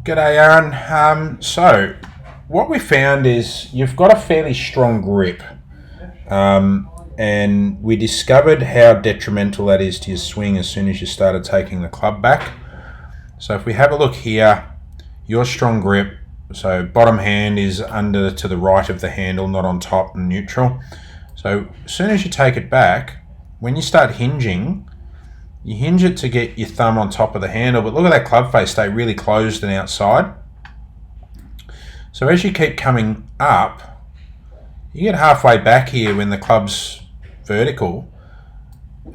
G'day, Aaron. So, what we found is you've got a fairly strong grip, and we discovered how detrimental that is to your swing as soon as you started taking the club back. So, if we have a look here, your strong grip, so bottom hand is under to the right of the handle, not on top and neutral. So, as soon as you take it back, when you start hinging, you hinge it to get your thumb on top of the handle, but look at that club face stay really closed and outside. So as you keep coming up, you get halfway back here when the club's vertical,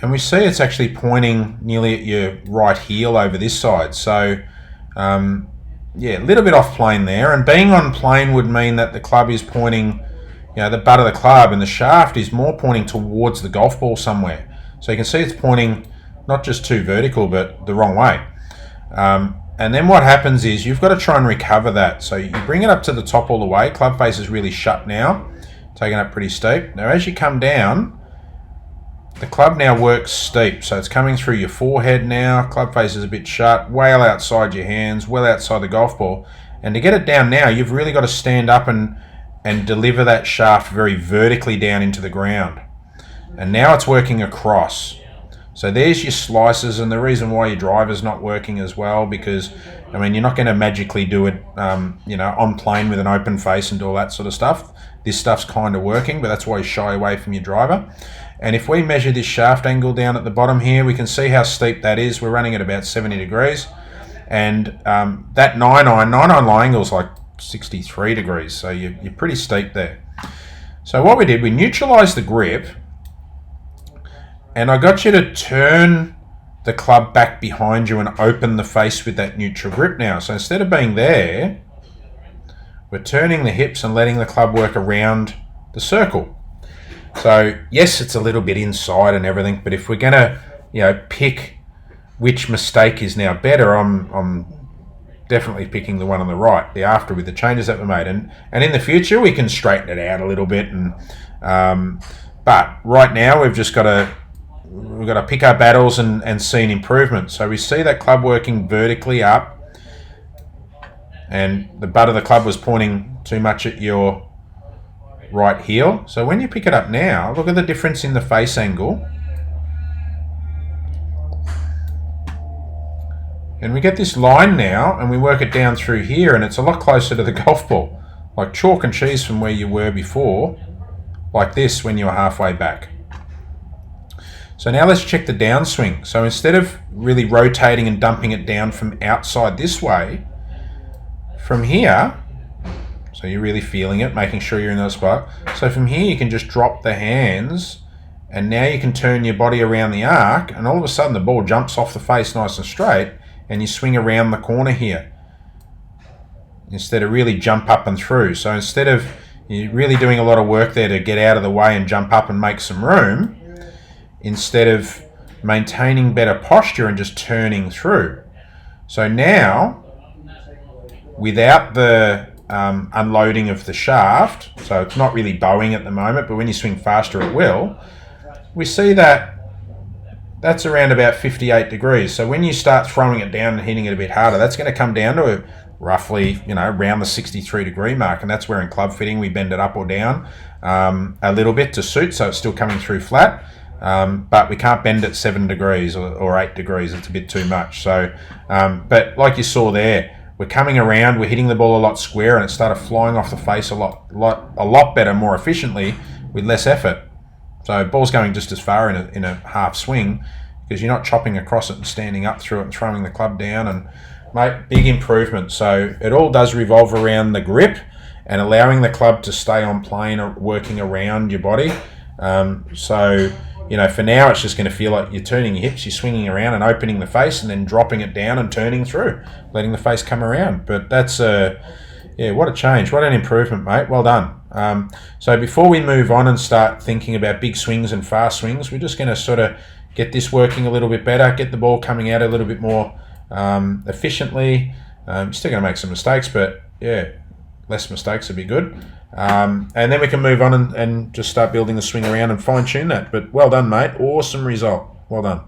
and we see it's actually pointing nearly at your right heel over this side. So yeah, a little bit off plane there, and being on plane would mean that the club is pointing, the butt of the club and the shaft is more pointing towards the golf ball somewhere. So you can see it's pointing not just too vertical, but the wrong way. And then what happens is you've got to try and recover that. So you bring it up to the top all the way. Club face is really shut now, taking up pretty steep. Now as you come down, the club now works steep. So it's coming through your forehead now. Club face is a bit shut, well outside your hands, well outside the golf ball. And to get it down now, you've really got to stand up and deliver that shaft very vertically down into the ground. And now it's working across. So there's your slices, and the reason why your driver's not working as well, because you're not going to magically do it, on plane with an open face and do all that sort of stuff. This stuff's kind of working, but that's why you shy away from your driver. And if we measure this shaft angle down at the bottom here, we can see how steep that is. We're running at about 70 degrees, and that 9 iron lie angle is like 63 degrees. So you're pretty steep there. So what we did, we neutralized the grip. And I got you to turn the club back behind you and open the face with that neutral grip now. So instead of being there, we're turning the hips and letting the club work around the circle. So yes, it's a little bit inside and everything, but if we're going to, pick which mistake is now better, I'm definitely picking the one on the right, the after, with the changes that were made. And in the future, we can straighten it out a little bit. But right now, we've got to pick our battles and see an improvement. So we see that club working vertically up, and the butt of the club was pointing too much at your right heel. So when you pick it up now, look at the difference in the face angle. And we get this line now, and we work it down through here, and it's a lot closer to the golf ball. Like chalk and cheese from where you were before, like this when you were halfway back. So now let's check the downswing. So instead of really rotating and dumping it down from outside this way, from here, so you're really feeling it, making sure you're in that spot. So from here you can just drop the hands, and now you can turn your body around the arc, and all of a sudden the ball jumps off the face nice and straight, and you swing around the corner here, instead of really jump up and through. So instead of you really doing a lot of work there to get out of the way and jump up and make some room, instead of maintaining better posture and just turning through. So now, without the unloading of the shaft, so it's not really bowing at the moment, but when you swing faster it will, we see that that's around about 58 degrees. So when you start throwing it down and hitting it a bit harder, that's going to come down to roughly, around the 63 degree mark, and that's where in club fitting we bend it up or down a little bit to suit, so it's still coming through flat. But we can't bend it 7 degrees or 8 degrees. It's a bit too much. So, but like you saw there, we're coming around, we're hitting the ball a lot square, and it started flying off the face a lot better, more efficiently, with less effort. So ball's going just as far in a half swing, because you're not chopping across it and standing up through it and throwing the club down. And mate, big improvement. So it all does revolve around the grip and allowing the club to stay on plane or working around your body. For now, it's just going to feel like you're turning your hips, you're swinging around and opening the face, and then dropping it down and turning through, letting the face come around. But that's what a change, what an improvement, mate. Well done. So before we move on and start thinking about big swings and fast swings, we're just going to sort of get this working a little bit better, get the ball coming out a little bit more efficiently. You're still going to make some mistakes, but less mistakes would be good. And then we can move on and just start building the swing around and fine tune that. But well done, mate. Awesome result. Well done.